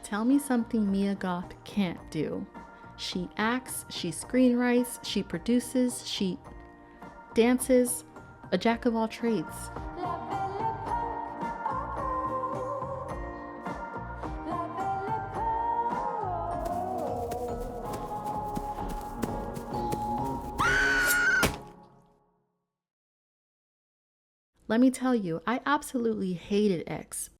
Tell me something Mia Goth can't do. She acts, she screenwrites, she produces, she dances, a jack of all trades. Let me tell you, I absolutely hated X,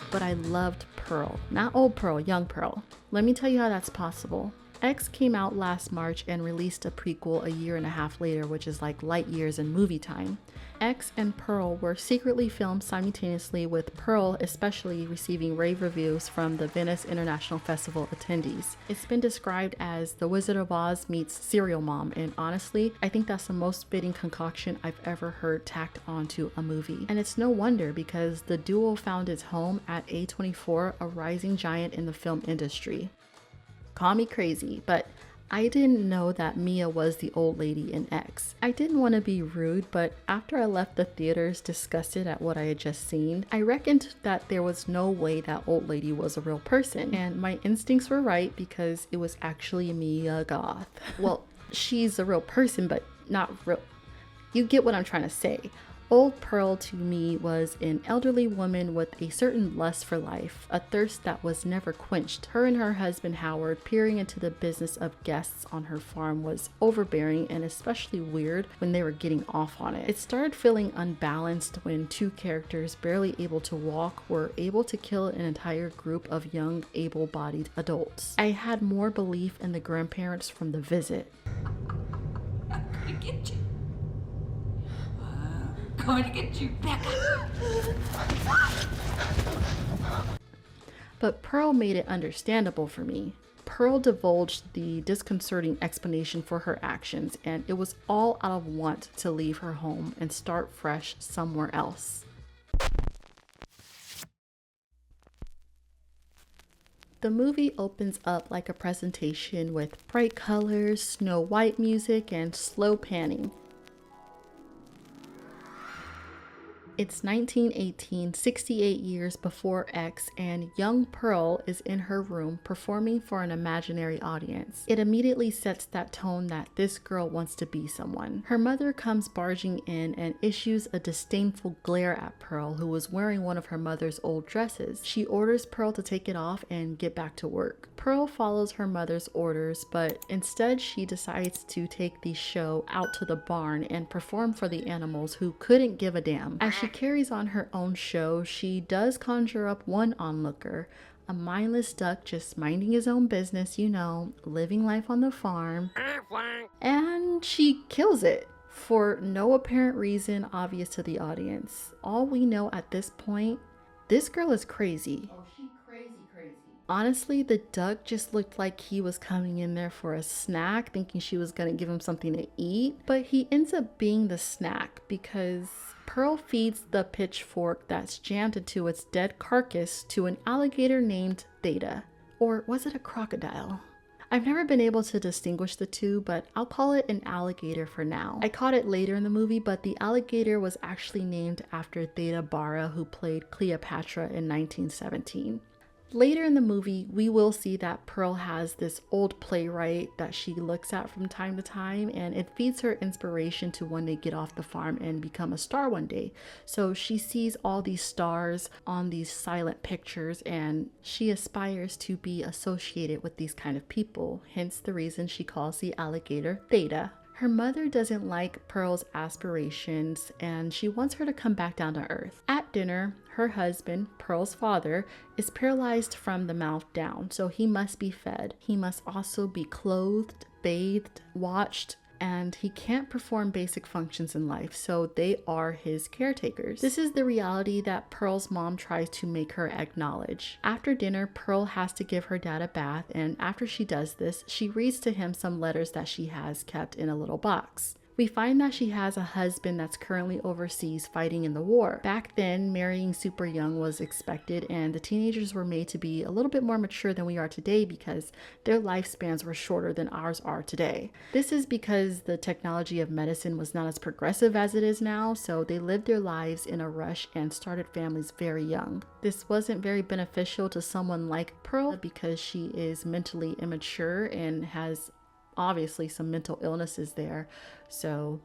but I loved Pearl. Not old Pearl, young Pearl. Let me tell you how that's possible. X came out last March and released a prequel a year and a half later, which is like light years in movie time. X and Pearl were secretly filmed simultaneously, with Pearl especially receiving rave reviews from the Venice International Festival attendees. It's been described as The Wizard of Oz meets Serial Mom, and honestly, I think that's the most fitting concoction I've ever heard tacked onto a movie. And it's no wonder, because the duo found its home at A24, a rising giant in the film industry. Call me crazy, but I didn't know that Mia was the old lady in X. I didn't want to be rude, but after I left the theaters disgusted at what I had just seen, I reckoned that there was no way that old lady was a real person. And my instincts were right, because it was actually Mia Goth. Well, she's a real person, but not real. You get what I'm trying to say. Old Pearl to me was an elderly woman with a certain lust for life, a thirst that was never quenched. Her and her husband Howard peering into the business of guests on her farm was overbearing, and especially weird when they were getting off on it. It started feeling unbalanced when two characters barely able to walk were able to kill an entire group of young, able-bodied adults. I had more belief in the grandparents from The Visit. I'm gonna get you. Going to get you back. But Pearl made it understandable for me. Pearl divulged the disconcerting explanation for her actions, and it was all out of want to leave her home and start fresh somewhere else. The movie opens up like a presentation with bright colors, Snow White music, and slow panning. It's 1918, 68 years before X, and young Pearl is in her room performing for an imaginary audience. It immediately sets that tone that this girl wants to be someone. Her mother comes barging in and issues a disdainful glare at Pearl, who was wearing one of her mother's old dresses. She orders Pearl to take it off and get back to work. Pearl follows her mother's orders, but instead she decides to take the show out to the barn and perform for the animals, who couldn't give a damn. As she carries on her own show, she does conjure up one onlooker, a mindless duck just minding his own business, you know, living life on the farm, and she kills it for no apparent reason obvious to the audience. All we know at this point, this girl is crazy. Oh, she crazy. Honestly, the duck just looked like he was coming in there for a snack, thinking she was gonna give him something to eat, but he ends up being the snack, because Pearl feeds the pitchfork that's jammed into its dead carcass to an alligator named Theta. Or was it a crocodile? I've never been able to distinguish the two, but I'll call it an alligator for now. I caught it later in the movie, but the alligator was actually named after Theta Bara, who played Cleopatra in 1917. Later in the movie, we will see that Pearl has this old playwright that she looks at from time to time, and it feeds her inspiration to one day get off the farm and become a star one day. So she sees all these stars on these silent pictures, and she aspires to be associated with these kind of people, hence the reason she calls the alligator Theta. Her mother doesn't like Pearl's aspirations, and she wants her to come back down to earth. At dinner, her husband, Pearl's father, is paralyzed from the mouth down, so he must be fed. He must also be clothed, bathed, watched, and he can't perform basic functions in life, so they are his caretakers. This is the reality that Pearl's mom tries to make her acknowledge. After dinner, Pearl has to give her dad a bath, and after she does this, she reads to him some letters that she has kept in a little box. We find that she has a husband that's currently overseas fighting in the war. Back then, marrying super young was expected, and the teenagers were made to be a little bit more mature than we are today because their lifespans were shorter than ours are today. This is because the technology of medicine was not as progressive as it is now, so they lived their lives in a rush and started families very young. This wasn't very beneficial to someone like Pearl because she is mentally immature and has obviously some mental illnesses there. So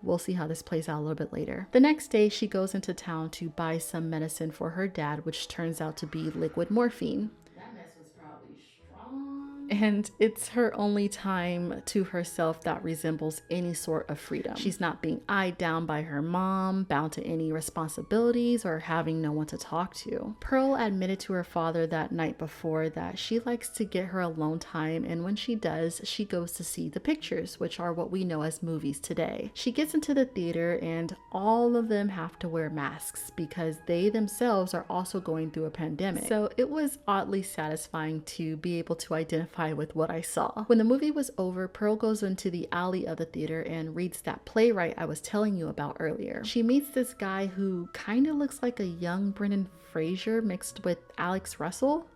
we'll see how this plays out a little bit later. The next day, she goes into town to buy some medicine for her dad, which turns out to be liquid morphine. That mess was probably strong. And it's her only time to herself that resembles any sort of freedom. She's not being eyed down by her mom, bound to any responsibilities, or having no one to talk to. Pearl admitted to her father that night before that she likes to get her alone time, and when she does, she goes to see the pictures, which are what we know as movies today. She gets into the theater and all of them have to wear masks because they themselves are also going through a pandemic. So it was oddly satisfying to be able to identify with what I saw. When the movie was over, Pearl goes into the alley of the theater and reads that playwright I was telling you about earlier. She meets this guy who kind of looks like a young Brendan Fraser mixed with Alex Russell.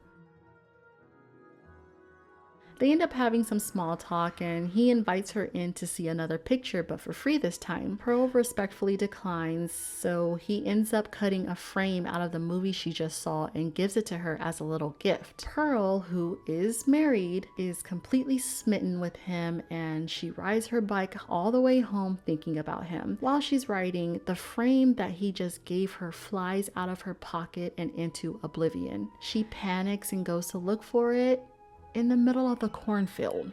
They end up having some small talk and he invites her in to see another picture, but for free this time. Pearl respectfully declines, so he ends up cutting a frame out of the movie she just saw and gives it to her as a little gift. Pearl, who is married, is completely smitten with him and she rides her bike all the way home thinking about him. While she's riding, the frame that he just gave her flies out of her pocket and into oblivion. She panics and goes to look for it in the middle of the cornfield.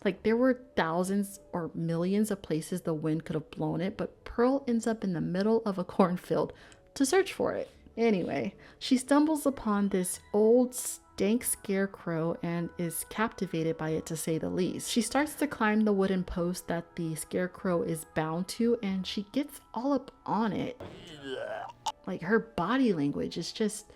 Like, there were thousands or millions of places the wind could have blown it, but Pearl ends up in the middle of a cornfield to search for it. Anyway, she stumbles upon this old stank scarecrow and is captivated by it, to say the least. She starts to climb the wooden post that the scarecrow is bound to and she gets all up on it. Like, her body language is just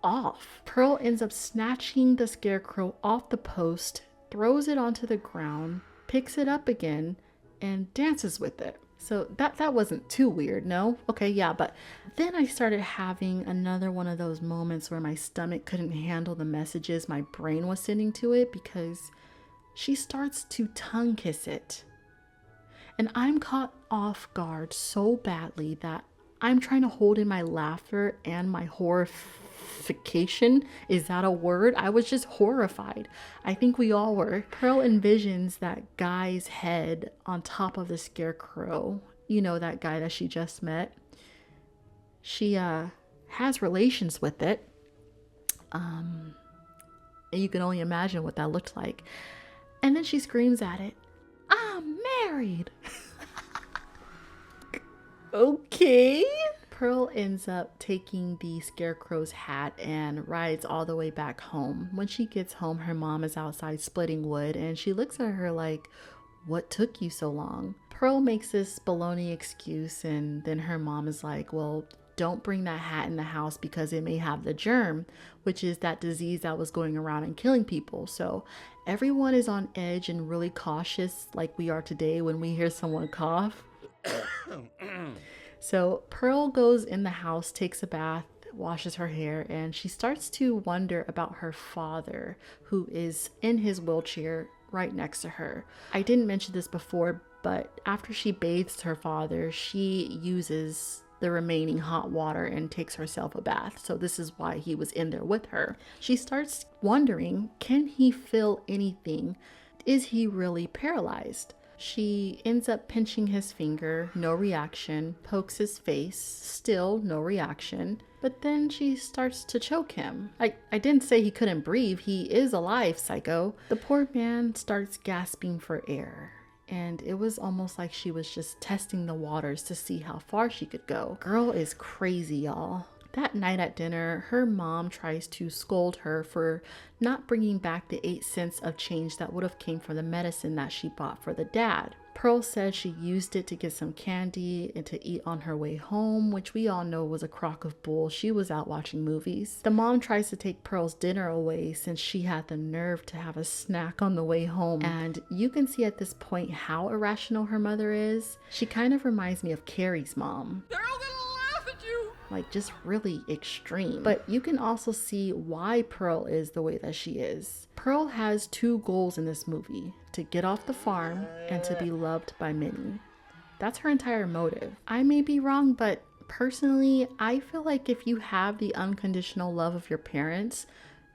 off. Pearl ends up snatching the scarecrow off the post, throws it onto the ground, picks it up again, and dances with it. So that wasn't too weird, no? Okay, yeah, but then I started having another one of those moments where my stomach couldn't handle the messages my brain was sending to it because she starts to tongue kiss it. And I'm caught off guard so badly that I'm trying to hold in my laughter and my horrification. Is that a word? I was just horrified. I think we all were. Pearl envisions that guy's head on top of the scarecrow. You know, that guy that she just met. She has relations with it. And you can only imagine what that looked like. And then she screams at it, "I'm married!" Okay. Pearl ends up taking the scarecrow's hat and rides all the way back home. When she gets home, her mom is outside splitting wood and she looks at her like, "What took you so long?" Pearl makes this baloney excuse and then her mom is like, "Well, don't bring that hat in the house because it may have the germ," which is that disease that was going around and killing people. So everyone is on edge and really cautious like we are today when we hear someone cough. So Pearl goes in the house, takes a bath, washes her hair, and she starts to wonder about her father, who is in his wheelchair right next to her. I didn't mention this before, but after she bathes her father, she uses the remaining hot water and takes herself a bath. So this is why he was in there with her. She starts wondering, can he feel anything? Is he really paralyzed? She ends up pinching his finger, no reaction, pokes his face, still no reaction, but then she starts to choke him. I didn't say he couldn't breathe, he is alive, psycho. The poor man starts gasping for air, and it was almost like she was just testing the waters to see how far she could go. Girl is crazy, y'all. That night at dinner, her mom tries to scold her for not bringing back the 8 cents of change that would have came from the medicine that she bought for the dad. Pearl said she used it to get some candy and to eat on her way home, which we all know was a crock of bull. She was out watching movies. The mom tries to take Pearl's dinner away since she had the nerve to have a snack on the way home. And you can see at this point how irrational her mother is. She kind of reminds me of Carrie's mom. They're all gonna laugh at you. Like, just really extreme. But you can also see why Pearl is the way that she is. Pearl has two goals in this movie: to get off the farm and to be loved by many. That's her entire motive. I may be wrong, but personally, I feel like if you have the unconditional love of your parents,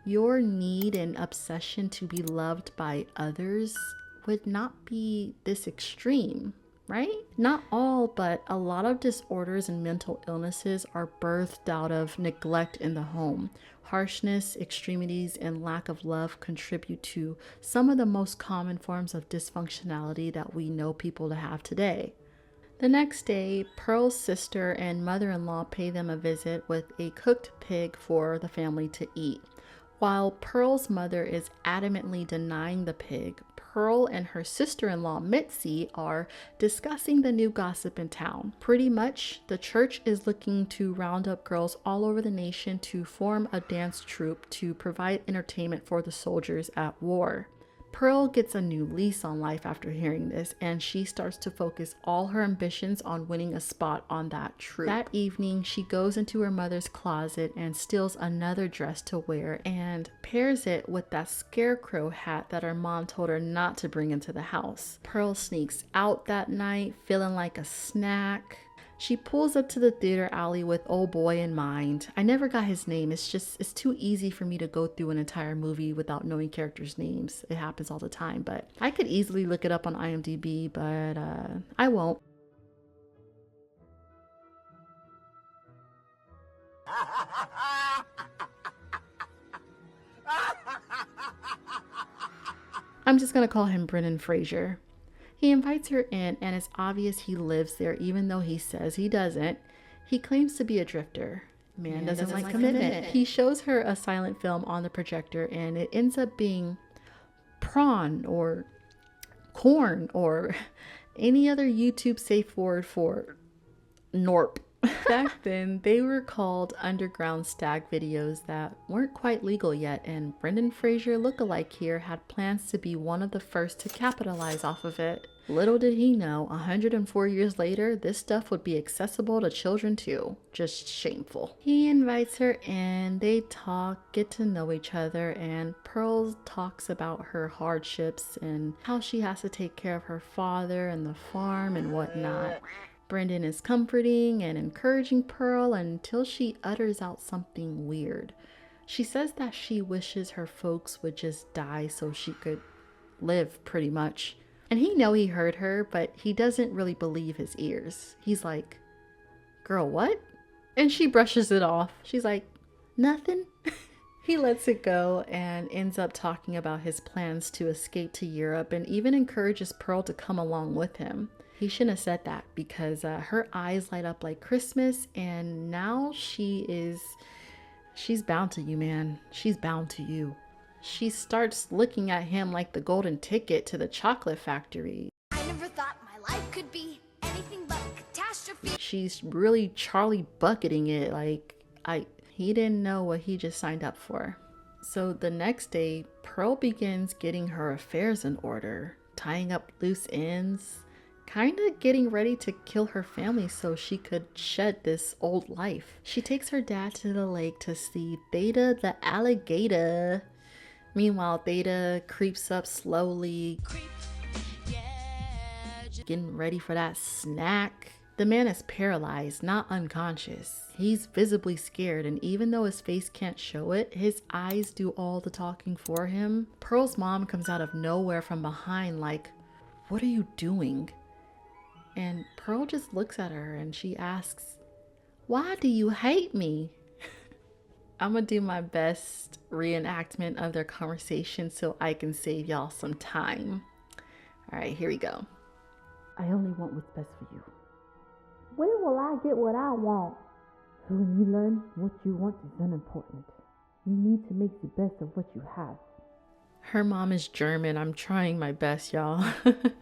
your need and obsession to be loved by others would not be this extreme. Right? Not all, but a lot of disorders and mental illnesses are birthed out of neglect in the home. Harshness, extremities, and lack of love contribute to some of the most common forms of dysfunctionality that we know people to have today. The next day, Pearl's sister and mother-in-law pay them a visit with a cooked pig for the family to eat. While Pearl's mother is adamantly denying the pig, Pearl and her sister-in-law Mitzi are discussing the new gossip in town. Pretty much, the church is looking to round up girls all over the nation to form a dance troupe to provide entertainment for the soldiers at war. Pearl gets a new lease on life after hearing this, and she starts to focus all her ambitions on winning a spot on that troupe. That evening, she goes into her mother's closet and steals another dress to wear and pairs it with that scarecrow hat that her mom told her not to bring into the house. Pearl sneaks out that night feeling like a snack. She pulls up to the theater alley with old boy in mind. I never got his name. It's too easy for me to go through an entire movie without knowing characters' names. It happens all the time, but I could easily look it up on IMDb, but I won't. I'm just gonna call him Brendan Fraser. He invites her in, and it's obvious he lives there even though he says he doesn't. He claims to be a drifter. Man doesn't like commitment. He shows her a silent film on the projector, and it ends up being prawn or corn or any other YouTube safe word for Norp. Back then, they were called underground stag videos that weren't quite legal yet, and Brendan Fraser lookalike here had plans to be one of the first to capitalize off of it. Little did he know, 104 years later, this stuff would be accessible to children too. Just shameful. He invites her in, they talk, get to know each other, and Pearl talks about her hardships and how she has to take care of her father and the farm and whatnot. Brendan is comforting and encouraging Pearl until she utters out something weird. She says that she wishes her folks would just die so she could live, pretty much. And he heard her, but he doesn't really believe his ears. He's like, "Girl, what?" And she brushes it off. She's like, "Nothing." He lets it go and ends up talking about his plans to escape to Europe and even encourages Pearl to come along with him. He shouldn't have said that because her eyes light up like Christmas, and now she's bound to you, man. She's bound to you. She starts looking at him like the golden ticket to the chocolate factory. I never thought my life could be anything but a catastrophe. She's really Charlie bucketing it like he didn't know what he just signed up for. So the next day, Pearl begins getting her affairs in order, tying up loose ends, kind of getting ready to kill her family so she could shed this old life. She takes her dad to the lake to see Theta the alligator. Meanwhile, Theta creeps up slowly, getting ready for that snack. The man is paralyzed, not unconscious. He's visibly scared, and even though his face can't show it, his eyes do all the talking for him. Pearl's mom comes out of nowhere from behind like, "What are you doing?" And Pearl just looks at her and she asks, "Why do you hate me?" I'm gonna do my best reenactment of their conversation so I can save y'all some time. All right, here we go. "I only want what's best for you." When will I get what I want? When you learn what you want is unimportant. You need to make the best of what you have. Her mom is German. I'm trying my best, y'all.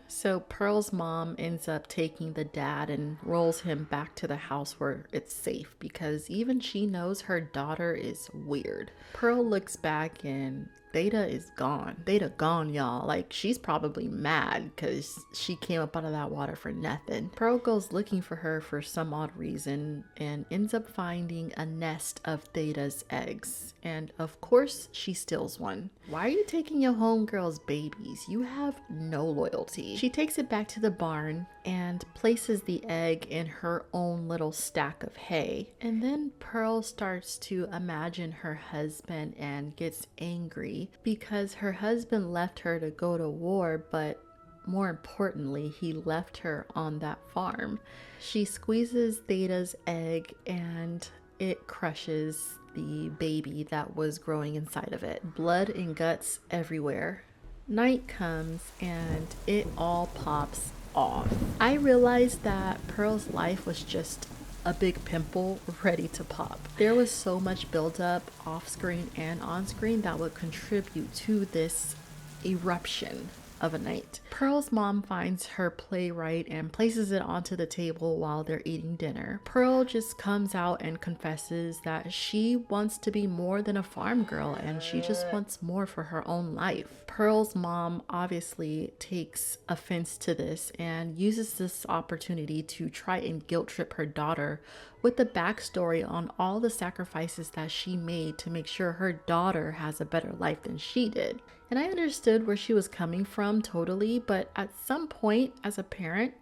So Pearl's mom ends up taking the dad and rolls him back to the house where it's safe because even she knows her daughter is weird. Pearl looks back and Theta is gone. Theta gone, y'all. Like, she's probably mad because she came up out of that water for nothing. Pearl goes looking for her for some odd reason and ends up finding a nest of Theta's eggs. And of course, she steals one. Why are you taking your homegirl's babies? You have no loyalty. She takes it back to the barn and places the egg in her own little stack of hay. And then Pearl starts to imagine her husband and gets angry because her husband left her to go to war, but more importantly, he left her on that farm. She squeezes Theta's egg and it crushes the baby that was growing inside of it. Blood and guts everywhere. Night comes and it all pops off. I realized that Pearl's life was just a big pimple ready to pop. There was so much buildup off screen and on screen that would contribute to this eruption of a night. Pearl's mom finds her playwright and places it onto the table while they're eating dinner. Pearl just comes out and confesses that she wants to be more than a farm girl and she just wants more for her own life. Pearl's mom obviously takes offense to this and uses this opportunity to try and guilt trip her daughter with the backstory on all the sacrifices that she made to make sure her daughter has a better life than she did. And I understood where she was coming from totally, but at some point as a parent,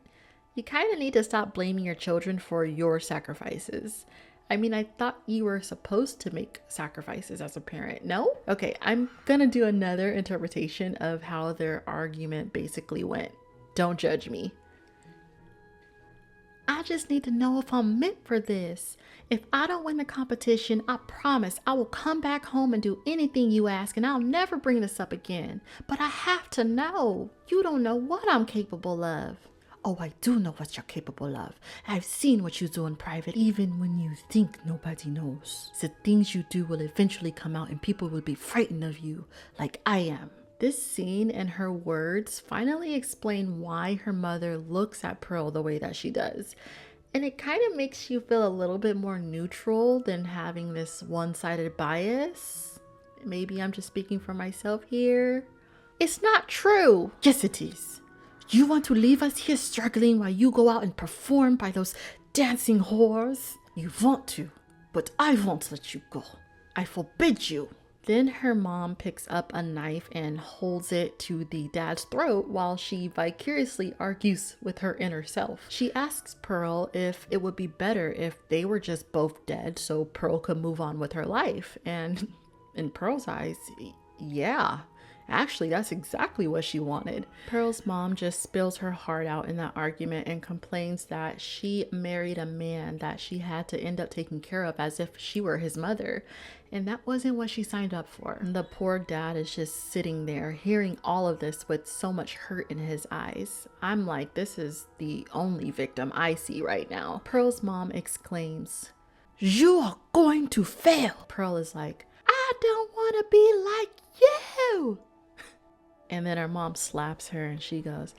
you kind of need to stop blaming your children for your sacrifices. I mean, I thought you were supposed to make sacrifices as a parent, no? Okay, I'm gonna do another interpretation of how their argument basically went. Don't judge me. I just need to know if I'm meant for this. If I don't win the competition, I promise I will come back home and do anything you ask and I'll never bring this up again. But I have to know. You don't know what I'm capable of. Oh, I do know what you're capable of. I've seen what you do in private, even when you think nobody knows. The things you do will eventually come out and people will be frightened of you, like I am. This scene and her words finally explain why her mother looks at Pearl the way that she does. And it kind of makes you feel a little bit more neutral than having this one-sided bias. Maybe I'm just speaking for myself here. It's not true. Yes, it is. You want to leave us here struggling while you go out and perform by those dancing whores? You want to, but I won't let you go. I forbid you. Then her mom picks up a knife and holds it to the dad's throat while she vicariously argues with her inner self. She asks Pearl if it would be better if they were just both dead so Pearl could move on with her life. And in Pearl's eyes, yeah. Actually, that's exactly what she wanted. Pearl's mom just spills her heart out in that argument and complains that she married a man that she had to end up taking care of as if she were his mother. And that wasn't what she signed up for. And the poor dad is just sitting there hearing all of this with so much hurt in his eyes. I'm like, this is the only victim I see right now. Pearl's mom exclaims, "You are going to fail." Pearl is like, "I don't want to be like you." And then her mom slaps her and she goes,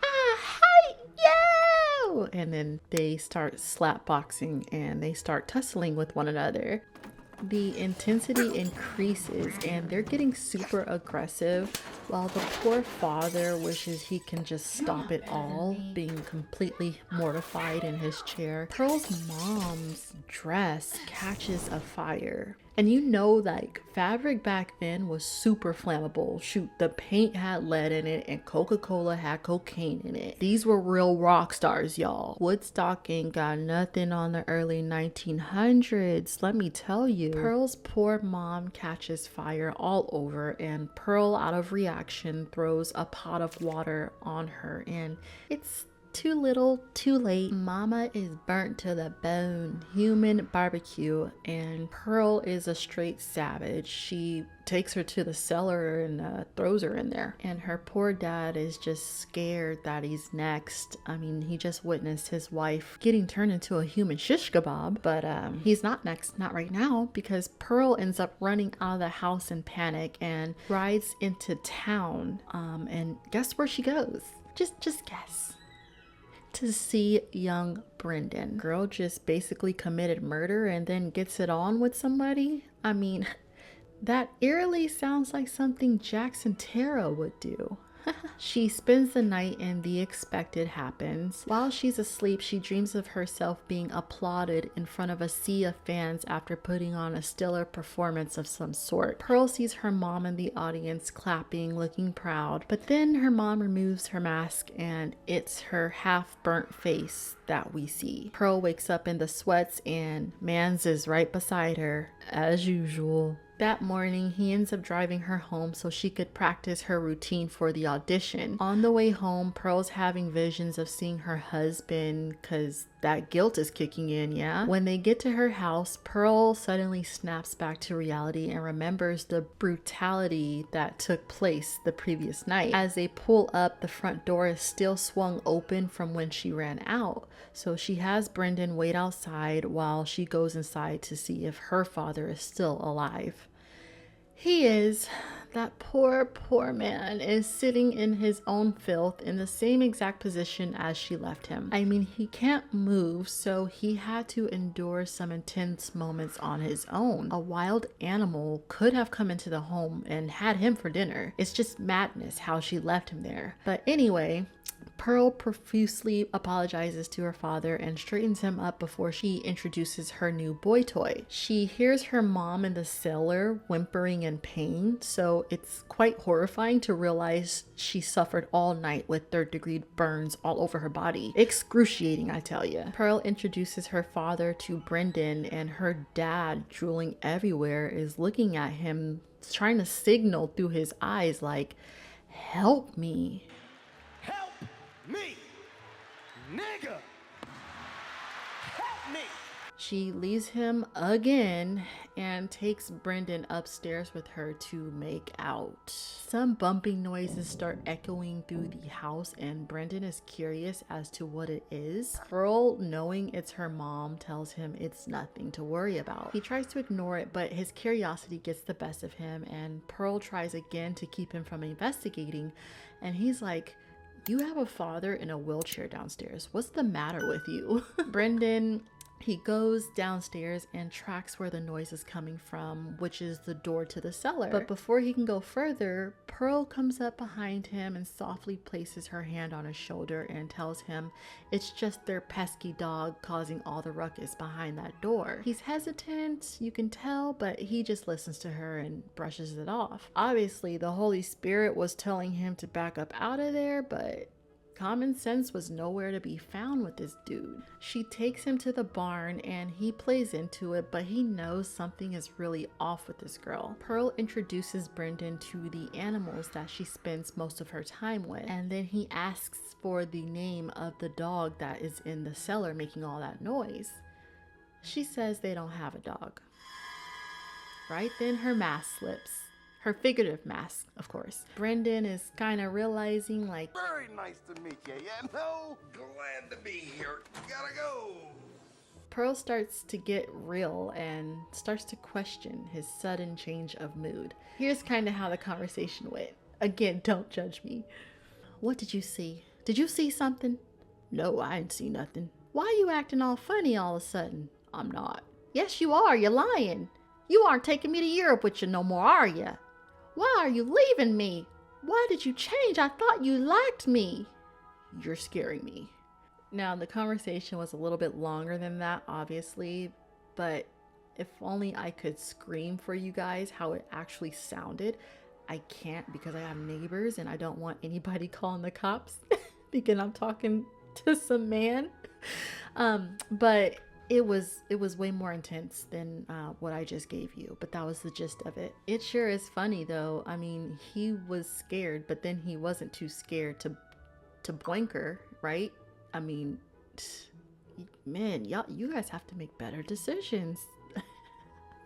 "I hate you." And then they start slap boxing and they start tussling with one another. The intensity increases and they're getting super aggressive while the poor father wishes he can just stop it all, being completely mortified in his chair. Pearl's mom's dress catches a fire. And you know, like, fabric back then was super flammable. Shoot, the paint had lead in it and Coca-Cola had cocaine in it. These were real rock stars, y'all. Woodstock ain't got nothing on the early 1900s, let me tell you. Pearl's poor mom catches fire all over and Pearl, out of reaction, throws a pot of water on her and it's Too little, too late. Mama is burnt to the bone. Human barbecue. And Pearl is a straight savage. She takes her to the cellar and throws her in there. And her poor dad is just scared that he's next. I mean, he just witnessed his wife getting turned into a human shish kebab. But he's not next, not right now, because Pearl ends up running out of the house in panic and rides into town. And guess where she goes? Just guess. To see young Brendan. Girl just basically committed murder and then gets it on with somebody. I mean, that eerily sounds like something Jackson Tara would do. She spends the night and the expected happens. While she's asleep, she dreams of herself being applauded in front of a sea of fans after putting on a stellar performance of some sort. Pearl sees her mom in the audience clapping, looking proud, but then her mom removes her mask and it's her half-burnt face that we see. Pearl wakes up in the sweats and Mans is right beside her, as usual. That morning, he ends up driving her home so she could practice her routine for the audition. On the way home, Pearl's having visions of seeing her husband because that guilt is kicking in, yeah? When they get to her house, Pearl suddenly snaps back to reality and remembers the brutality that took place the previous night. As they pull up, the front door is still swung open from when she ran out. So she has Brendan wait outside while she goes inside to see if her father is still alive. He is. That poor man is sitting in his own filth in the same exact position as she left him. I mean, he can't move, so he had to endure some intense moments on his own. A wild animal could have come into the home and had him for dinner. It's just madness how she left him there. But anyway, Pearl profusely apologizes to her father and straightens him up before she introduces her new boy toy. She hears her mom in the cellar whimpering in pain, so it's quite horrifying to realize she suffered all night with third-degree burns all over her body. Excruciating, I tell you. Pearl introduces her father to Brendan, and her dad, drooling everywhere, is looking at him, trying to signal through his eyes like, "Help me. Help me! Nigga! Help me! She leaves him again and takes Brendan upstairs with her to make out. Some bumping noises start echoing through the house and Brendan is curious as to what it is. Pearl, knowing it's her mom, tells him it's nothing to worry about. He tries to ignore it, but his curiosity gets the best of him and Pearl tries again to keep him from investigating, and he's like, "You have a father in a wheelchair downstairs. What's the matter with you?" Brendan, he goes downstairs and tracks where the noise is coming from, which is the door to the cellar. But before he can go further, Pearl comes up behind him and softly places her hand on his shoulder and tells him it's just their pesky dog causing all the ruckus behind that door. He's hesitant, you can tell, but he just listens to her and brushes it off. Obviously, the Holy Spirit was telling him to back up out of there, but common sense was nowhere to be found with this dude. She takes him to the barn and he plays into it, but he knows something is really off with this girl. Pearl introduces Brendan to the animals that she spends most of her time with, and then he asks for the name of the dog that is in the cellar making all that noise. She says they don't have a dog. Right then her mask slips. Her figurative mask, of course. Brendan is kind of realizing like, Very nice to meet you, yeah? No? Glad to be here. Gotta go. Pearl starts to get real and starts to question his sudden change of mood. Here's kind of how the conversation went. Again, don't judge me. "What did you see? Did you see something?" "No, I didn't see nothing." "Why you acting all funny all of a sudden?" "I'm not." "Yes, you are. You're lying. You aren't taking me to Europe with you no more, are you? Why are you leaving me? Why did you change? I thought you liked me." "You're scaring me." Now, the conversation was a little bit longer than that, obviously, but if only I could scream for you guys how it actually sounded. I can't because I have neighbors and I don't want anybody calling the cops thinking I'm talking to some man. But it was way more intense than what I just gave you, but that was the gist of it. It sure is funny though. I mean, he was scared, but then he wasn't too scared to boink her, right? I mean, man, you guys have to make better decisions.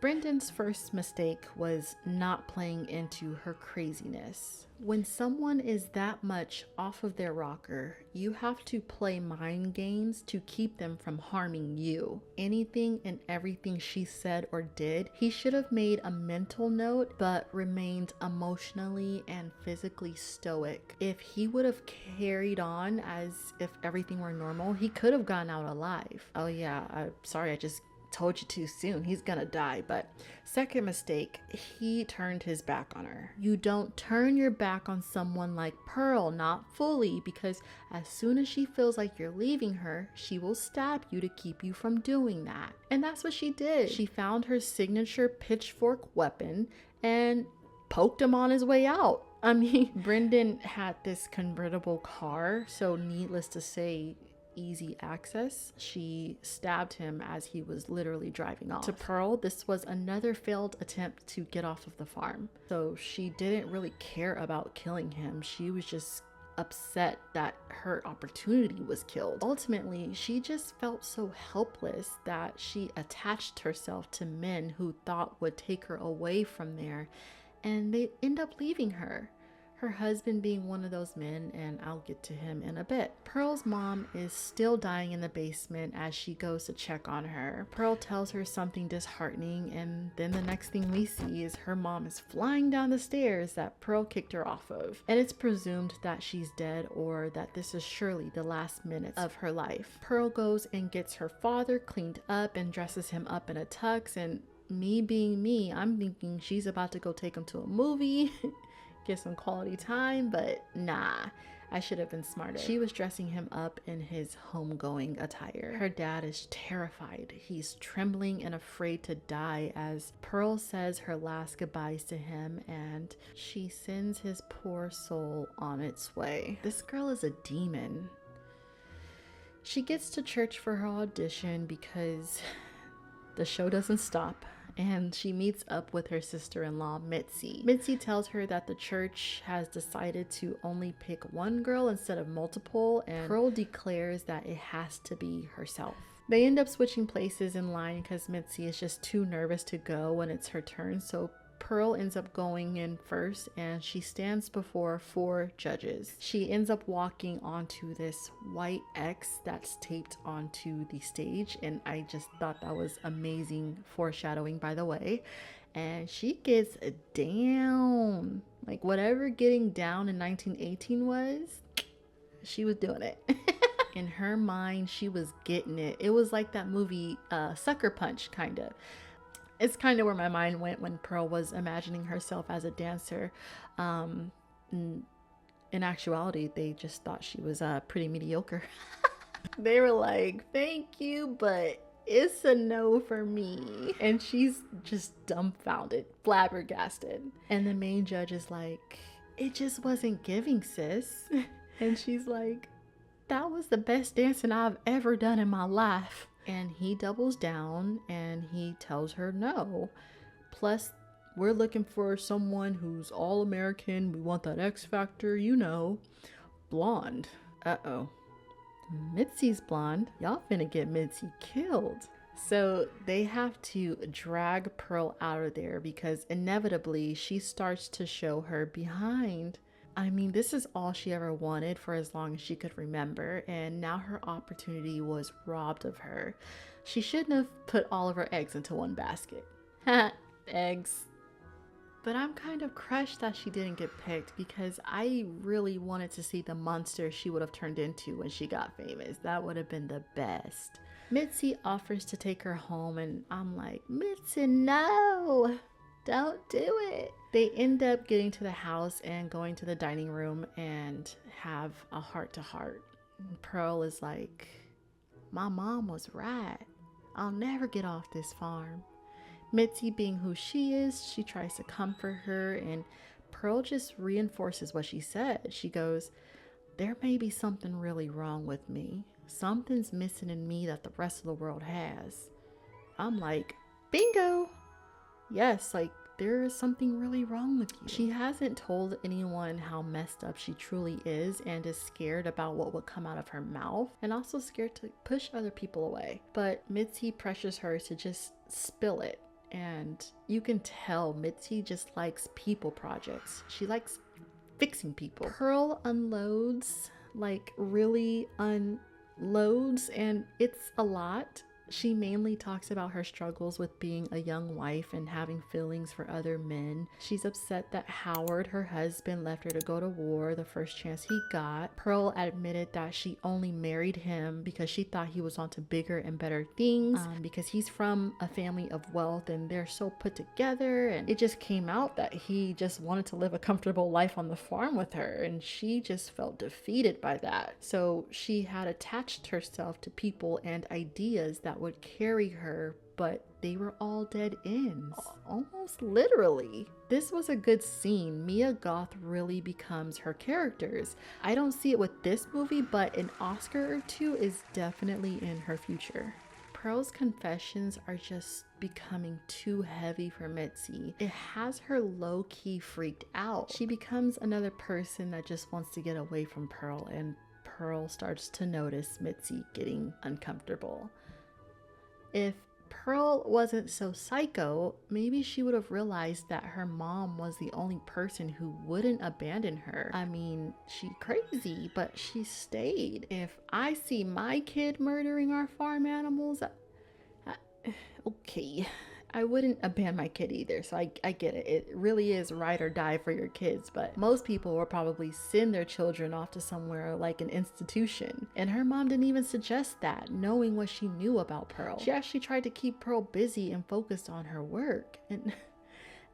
Brendan's first mistake was not playing into her craziness. When someone is that much off of their rocker, you have to play mind games to keep them from harming you. Anything and everything she said or did, he should have made a mental note but remained emotionally and physically stoic. If he would have carried on as if everything were normal, he could have gotten out alive. Oh yeah, I'm sorry, I just told you too soon, he's gonna die. But second mistake, he turned his back on her. You don't turn your back on someone like Pearl, not fully, because as soon as she feels like you're leaving her, she will stab you to keep you from doing that. And that's what she did. She found her signature pitchfork weapon and poked him on his way out. I mean, Brendan had this convertible car, so needless to say, easy access. She stabbed him as he was literally driving off. To Pearl, this was another failed attempt to get off of the farm. So she didn't really care about killing him. She was just upset that her opportunity was killed. Ultimately, she just felt so helpless that she attached herself to men who thought would take her away from there, and they end up leaving her. Her husband being one of those men, and I'll get to him in a bit. Pearl's mom is still dying in the basement as she goes to check on her. Pearl tells her something disheartening, and then the next thing we see is her mom is flying down the stairs that Pearl kicked her off of. And it's presumed that she's dead, or that this is surely the last minutes of her life. Pearl goes and gets her father cleaned up and dresses him up in a tux, and me being me, I'm thinking she's about to go take him to a movie, get some quality time, but nah, I should have been smarter. She was dressing him up in his homegoing attire. Her dad is terrified. He's trembling and afraid to die as Pearl says her last goodbyes to him, and she sends his poor soul on its way. This girl is a demon. She gets to church for her audition because the show doesn't stop, and she meets up with her sister-in-law, Mitzi. Mitzi tells her that the church has decided to only pick one girl instead of multiple, and Pearl declares that it has to be herself. They end up switching places in line because Mitzi is just too nervous to go when it's her turn, so Pearl ends up going in first, and she stands before 4 judges. She ends up walking onto this white X that's taped onto the stage, and I just thought that was amazing foreshadowing, by the way. And she gets down. Like, whatever getting down in 1918 was, she was doing it. In her mind, she was getting it. It was like that movie Sucker Punch, kind of. It's kind of where my mind went when Pearl was imagining herself as a dancer. In actuality, they just thought she was pretty mediocre. They were like, thank you, but it's a no for me. And she's just dumbfounded, flabbergasted. And the main judge is like, it just wasn't giving, sis. And she's like, that was the best dancing I've ever done in my life. And he doubles down and he tells her no. Plus, we're looking for someone who's all American. We want that X factor, you know. Blonde. Uh-oh. Mitzi's blonde. Y'all finna get Mitzi killed. So they have to drag Pearl out of there because inevitably she starts to show her behind. I mean, this is all she ever wanted for as long as she could remember, and now her opportunity was robbed of her. She shouldn't have put all of her eggs into one basket. Eggs. But I'm kind of crushed that she didn't get picked because I really wanted to see the monster she would have turned into when she got famous. That would have been the best. Mitzi offers to take her home, and I'm like, Mitzi, no! Don't do it. They end up getting to the house and going to the dining room and have a heart-to-heart. Pearl is like, my mom was right. I'll never get off this farm. Mitzi, being who she is, she tries to comfort her, and Pearl just reinforces what she said. She goes, there may be something really wrong with me. Something's missing in me that the rest of the world has. I'm like, bingo! Yes, like there is something really wrong with you. She hasn't told anyone how messed up she truly is and is scared about what would come out of her mouth and also scared to push other people away. But Mitzi pressures her to just spill it. And you can tell Mitzi just likes people projects. She likes fixing people. Pearl unloads, like really unloads, and it's a lot. She mainly talks about her struggles with being a young wife and having feelings for other men. She's upset that Howard, her husband, left her to go to war the first chance he got. Pearl admitted that she only married him because she thought he was onto bigger and better things, because he's from a family of wealth and they're so put together, and it just came out that he just wanted to live a comfortable life on the farm with her, and she just felt defeated by that. So she had attached herself to people and ideas that would carry her, but they were all dead ends, almost literally. This was a good scene. Mia Goth really becomes her characters. I don't see it with this movie, but an Oscar or two is definitely in her future. Pearl's confessions are just becoming too heavy for Mitzi. It has her low-key freaked out. She becomes another person that just wants to get away from Pearl, and Pearl starts to notice Mitzi getting uncomfortable. If Pearl wasn't so psycho, maybe she would have realized that her mom was the only person who wouldn't abandon her. I mean, she crazy, but she stayed. If I see my kid murdering our farm animals, okay, I wouldn't abandon my kid either, so I get it. It really is ride or die for your kids, but most people will probably send their children off to somewhere like an institution. And her mom didn't even suggest that, knowing what she knew about Pearl. She actually tried to keep Pearl busy and focused on her work. And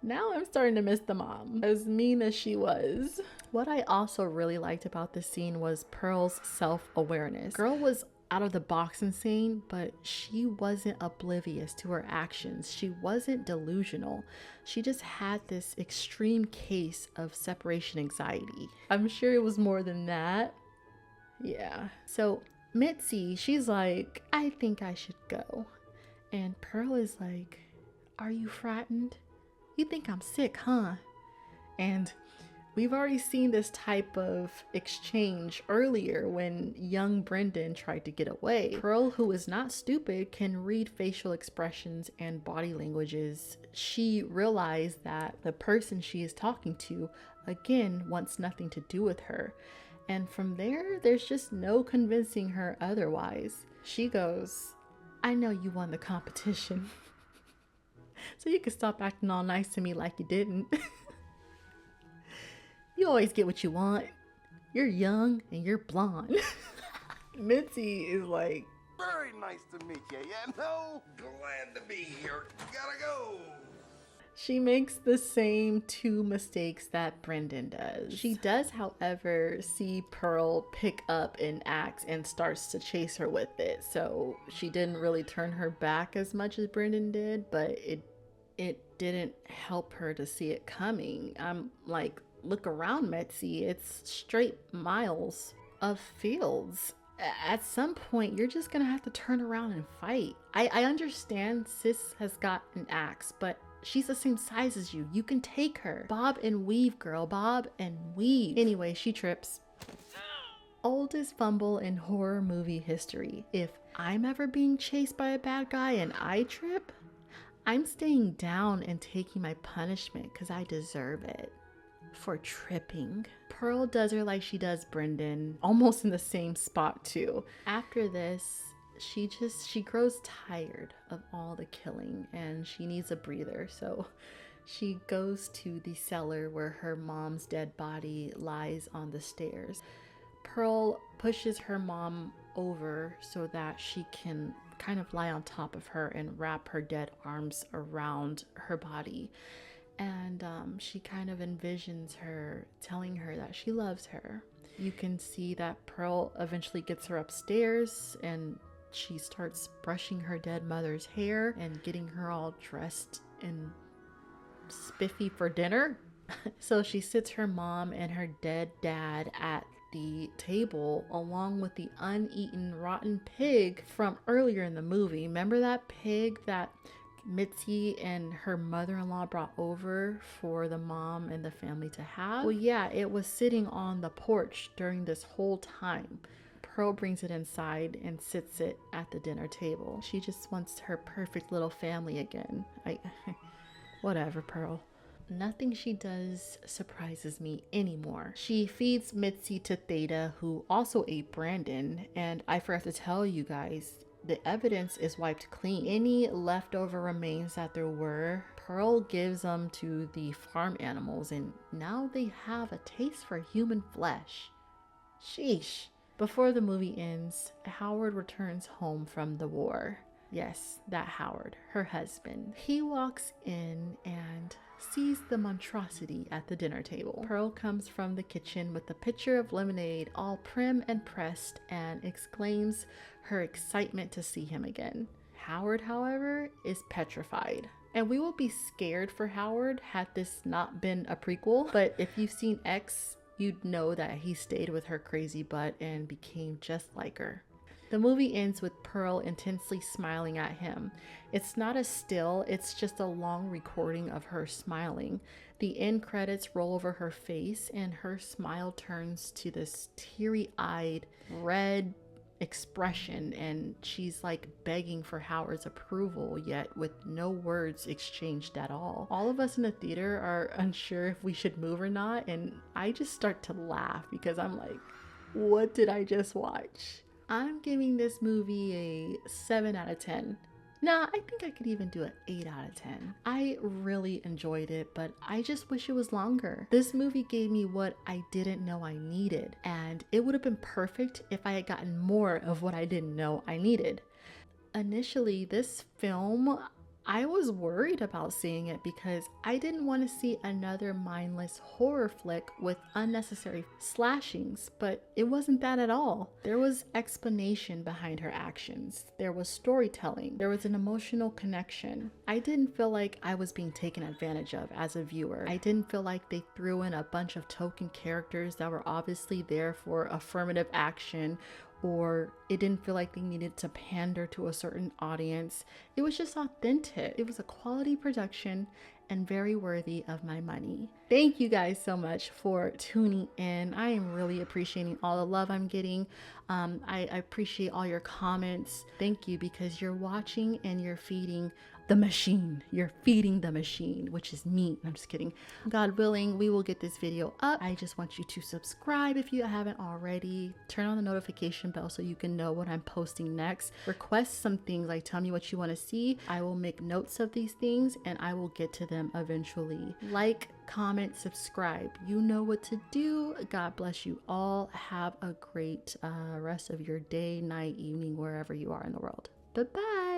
now I'm starting to miss the mom, as mean as she was. What I also really liked about this scene was Pearl's self-awareness. Girl was out of the box insane, but she wasn't oblivious to her actions. She wasn't delusional. She just had this extreme case of separation anxiety. I'm sure it was more than that. Yeah. So Mitzi, she's like, I think I should go. And Pearl is like, are you frightened? You think I'm sick, huh? And we've already seen this type of exchange earlier when young Brendan tried to get away. Pearl, who is not stupid, can read facial expressions and body languages. She realized that the person she is talking to, again, wants nothing to do with her. And from there, there's just no convincing her otherwise. She goes, I know you won the competition. So you can stop acting all nice to me like you didn't. You always get what you want. You're young and you're blonde. Mitzi is like, Very nice to meet you. Yeah, no? Glad to be here. Gotta go. she makes the same two mistakes that Brendan does. She does, however, see Pearl pick up an axe and starts to chase her with it. So she didn't really turn her back as much as Brendan did, but it didn't help her to see it coming. I'm like, look around, Mitzi. It's straight miles of fields. At some point, you're just gonna have to turn around and fight. I understand Sis has got an axe, but she's the same size as you. You can take her. Bob and weave, girl. Bob and weave. Anyway, she trips. Oldest fumble in horror movie history. If I'm ever being chased by a bad guy and I trip, I'm staying down and taking my punishment because I deserve it. For tripping. Pearl does her like she does Brendan, almost in the same spot too. After this, she grows tired of all the killing and she needs a breather. So she goes to the cellar where her mom's dead body lies on the stairs. Pearl pushes her mom over so that she can kind of lie on top of her and wrap her dead arms around her body. And she kind of envisions her telling her that she loves her. You can see that Pearl eventually gets her upstairs and she starts brushing her dead mother's hair and getting her all dressed and spiffy for dinner. So she sits her mom and her dead dad at the table along with the uneaten rotten pig from earlier in the movie. Remember that pig that Mitzi and her mother-in-law brought over for the mom and the family to have. Well, yeah, it was sitting on the porch during this whole time. Pearl brings it inside and sits it at the dinner table. She just wants her perfect little family again. Whatever, Pearl. Nothing she does surprises me anymore. She feeds Mitzi to Theta, who also ate Brandon, and I forgot to tell you guys, the evidence is wiped clean. Any leftover remains that there were, Pearl gives them to the farm animals, and now they have a taste for human flesh. Sheesh. Before the movie ends, Howard returns home from the war. Yes, that Howard, her husband. He walks in and sees the monstrosity at the dinner table. Pearl comes from the kitchen with a pitcher of lemonade, all prim and pressed, and exclaims her excitement to see him again. Howard, however, is petrified. And we will be scared for Howard had this not been a prequel, but if you've seen X, you'd know that he stayed with her crazy butt and became just like her. The movie ends with Pearl intensely smiling at him. It's not a still, it's just a long recording of her smiling. The end credits roll over her face and her smile turns to this teary-eyed, red expression, and she's like begging for Howard's approval, yet with no words exchanged at all. All of us in the theater are unsure if we should move or not, and I just start to laugh because I'm like, what did I just watch? I'm giving this movie a 7 out of 10. Nah, I think I could even do an 8 out of 10. I really enjoyed it, but I just wish it was longer. This movie gave me what I didn't know I needed, and it would have been perfect if I had gotten more of what I didn't know I needed. Initially, this film, I was worried about seeing it because I didn't want to see another mindless horror flick with unnecessary slashings, but it wasn't that at all. There was explanation behind her actions. There was storytelling. There was an emotional connection. I didn't feel like I was being taken advantage of as a viewer. I didn't feel like they threw in a bunch of token characters that were obviously there for affirmative action, or it didn't feel like they needed to pander to a certain audience. It was just authentic. It was a quality production and very worthy of my money. Thank you guys so much for tuning in. I am really appreciating all the love I'm getting. I appreciate all your comments. Thank you, because you're watching and you're feeding the machine. You're feeding the machine, which is me. I'm just kidding. God willing, we will get this video up. I just want you to subscribe if you haven't already. Turn on the notification bell so you can know what I'm posting next. Request some things, like tell me what you want to see. I will make notes of these things and I will get to them eventually. Like, comment, subscribe. You know what to do. God bless you all. Have a great rest of your day, night, evening, wherever you are in the world. Bye-bye.